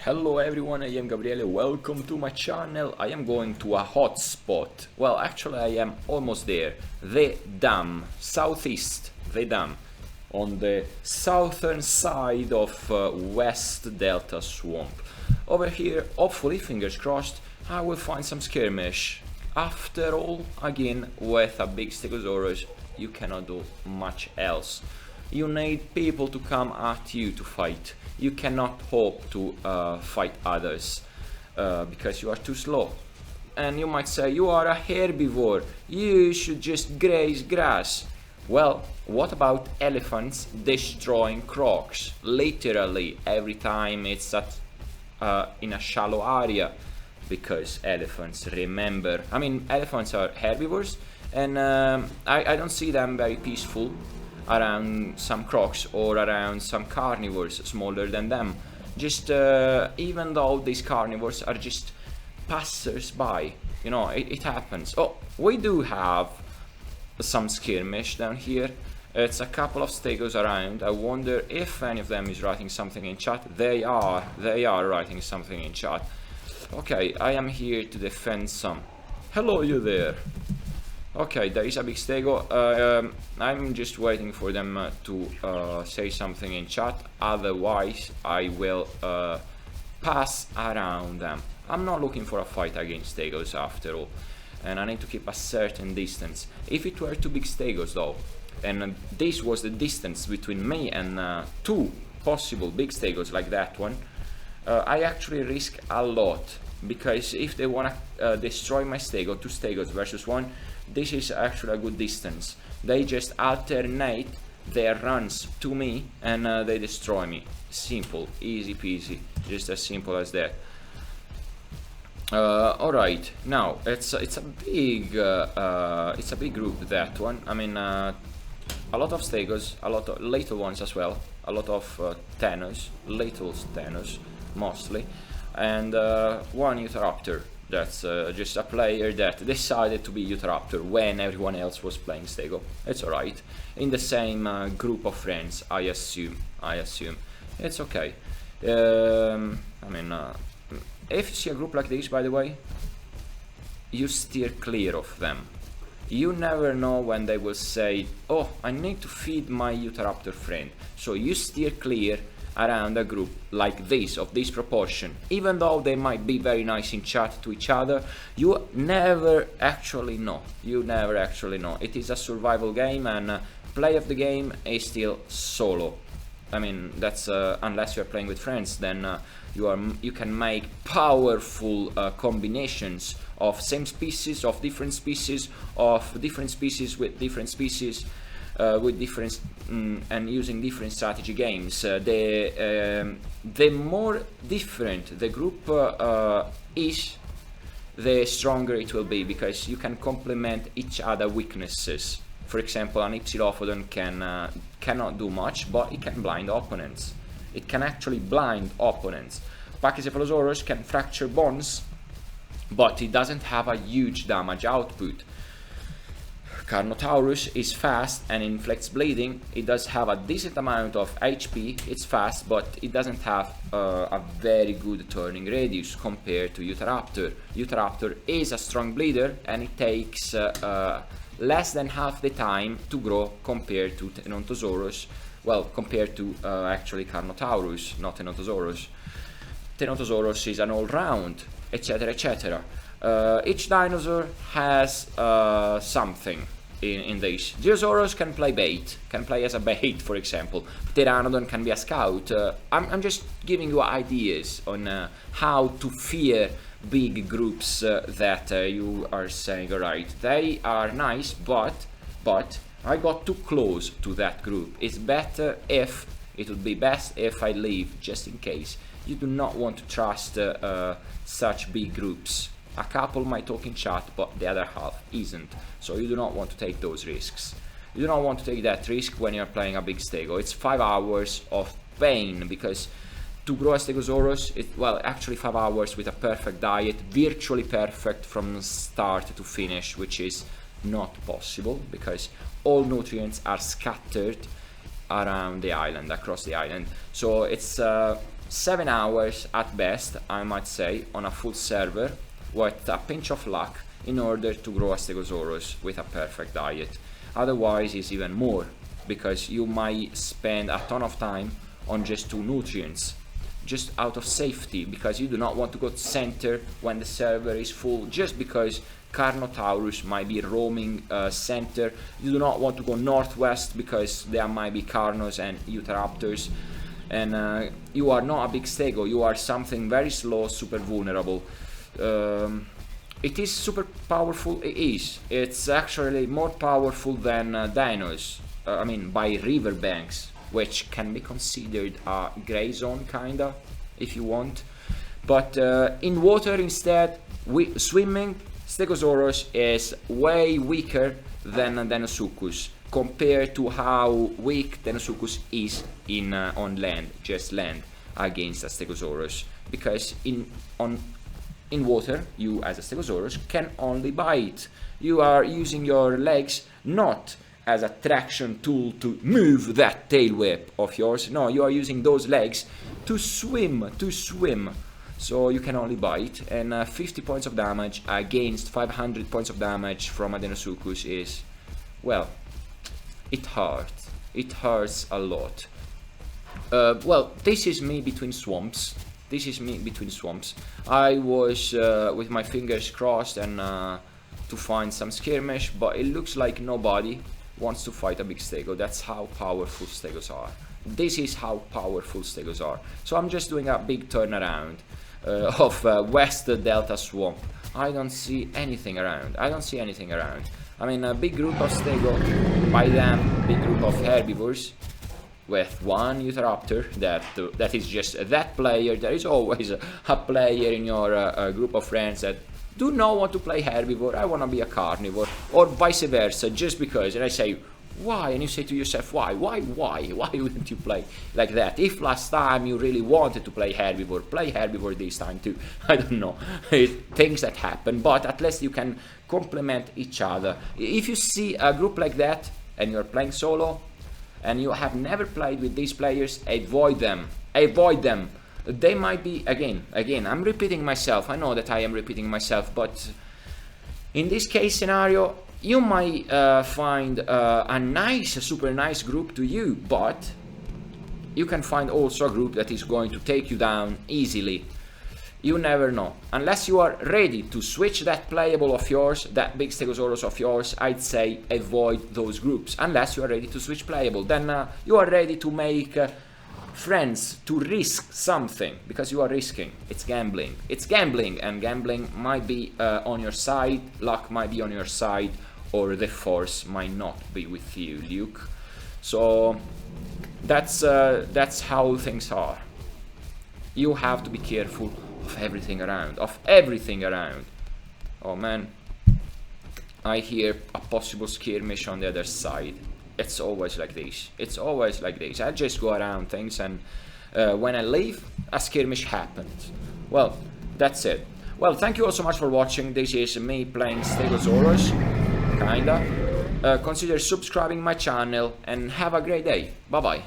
Hello everyone, I am Gabriele, welcome to my channel. I am going to a hotspot. Well, actually I am almost there. The Dam, southeast, the Dam, on the southern side of West Delta Swamp. Over here, hopefully, fingers crossed, I will find some skirmish. After all, again, with a big Stegosaurus, you cannot do much else. You need people to come at you to fight. You cannot hope to fight others because you are too slow. And you might say, you are a herbivore, you should just graze grass. Well, what about elephants destroying crocs? Literally, every time it's in a shallow area. Because elephants, remember, elephants are herbivores, and I don't see them very peaceful around some crocs or around some carnivores smaller than them. Just even though these carnivores are just passers-by, you know, it happens. Oh, we do have some skirmish down here. It's a couple of stegos around. I wonder if any of them is writing something in chat. They are writing something in chat. Okay, I am here to defend some. Hello, you there. Okay, there is a big stego. I'm just waiting for them to say something in chat. Otherwise, I will pass around them. I'm not looking for a fight against stegos after all. And I need to keep a certain distance. If it were two big stegos though, and this was the distance between me and two possible big stegos like that one, I actually risk a lot, because if they want to destroy my stego, two stegos versus one, this is actually a good distance. They just alternate their runs to me and they destroy me. Simple, easy peasy, just as simple as that. Alright, now it's a big group, that one. A lot of stegos, a lot of little ones as well, a lot of tenos, little tenos mostly, and one Utahraptor. That's just a player that decided to be Utahraptor when everyone else was playing stego. It's alright. In the same group of friends, I assume. It's okay. If you see a group like this, by the way, you steer clear of them. You never know when they will say, oh, I need to feed my Utahraptor friend. So you steer clear around a group like this, of this proportion. Even though they might be very nice in chat to each other, you never actually know. It is a survival game, and play of the game is still solo. That's unless you're playing with friends, then you can make powerful combinations of same species, of different species, with different species, with different and using different strategy games. The more different the group is, the stronger it will be, because you can complement each other weaknesses. For example, an Ipsilophodon cannot do much, but it can blind opponents. It can actually blind opponents. Pachycephalosaurus can fracture bones, but it doesn't have a huge damage output. Carnotaurus is fast and inflicts bleeding. It does have a decent amount of HP, it's fast, but it doesn't have a very good turning radius compared to Utahraptor. Utahraptor is a strong bleeder, and it takes less than half the time to grow compared to Tenontosaurus. Well, compared to actually Carnotaurus, not Tenontosaurus. Tenontosaurus is an all-round, etc, etc. Each dinosaur has something in this. Dinosaurs can play bait, can play as a bait, for example. Pteranodon can be a scout. I'm just giving you ideas on how to fear big groups that you are saying, alright, they are nice, but I got too close to that group. It would be best if I leave, just in case. You do not want to trust such big groups. A couple might talk in chat, but the other half isn't. So you do not want to take those risks. You do not want to take that risk when you're playing a big stego. It's 5 hours of pain, because to grow a Stegosaurus, actually 5 hours with a perfect diet, virtually perfect from start to finish, which is not possible, because all nutrients are scattered around the island, across the island. So it's 7 hours at best, I might say, on a full server, with a pinch of luck, in order to grow a Stegosaurus with a perfect diet. Otherwise it's even more, because you might spend a ton of time on just 2 nutrients, just out of safety, because you do not want to go to center when the server is full, just because Carnotaurus might be roaming center. You do not want to go northwest, because there might be Carnos and Utahraptors, and you are not a big stego, you are something very slow, super vulnerable. It is super powerful, it is. It's actually more powerful than dinos, I mean by riverbanks, which can be considered a grey zone kinda, if you want. But in water instead, swimming, Stegosaurus is way weaker than Deinosuchus, compared to how weak Deinosuchus is in on land, just land, against a Stegosaurus. Because in water, you as a Stegosaurus can only bite. You are using your legs not as a traction tool to move that tail whip of yours. No, you are using those legs to swim, So you can only bite, and 50 points of damage against 500 points of damage from a Deinosuchus is, well, it hurts. It hurts a lot. Well, this is me between swamps. I was with my fingers crossed and to find some skirmish, but it looks like nobody wants to fight a big stego. That's how powerful stegos are. This is how powerful stegos are. So I'm just doing a big turnaround of West Delta Swamp. I don't see anything around. I mean, a big group of stego, by them, big group of herbivores, with one Utahraptor that is just that player. There is always a player in your group of friends that do not want to play herbivore. I want to be a carnivore, or vice versa, just because. And I say, why? And you say to yourself, why wouldn't you play like that? If last time you really wanted to play herbivore this time too. I don't know, things that happen, but at least you can complement each other. If you see a group like that and you're playing solo and you have never played with these players, avoid them. They might be, again, I'm repeating myself. I know that I am repeating myself, but in this case scenario, you might find a super nice group to you, but you can find also a group that is going to take you down easily. You never know. Unless you are ready to switch that playable of yours, that big Stegosaurus of yours, I'd say avoid those groups. Unless you are ready to switch playable, then you are ready to make friends, to risk something, because you are risking. It's gambling, and gambling might be on your side, luck might be on your side, or the force might not be with you, Luke. So that's how things are. You have to be careful of everything around, Oh man, I hear a possible skirmish on the other side. It's always like this. I just go around things, and when I leave, a skirmish happens. Well, that's it. Well, thank you all so much for watching. This is me playing Stegosaurus, kinda. Consider subscribing my channel, and have a great day. Bye bye.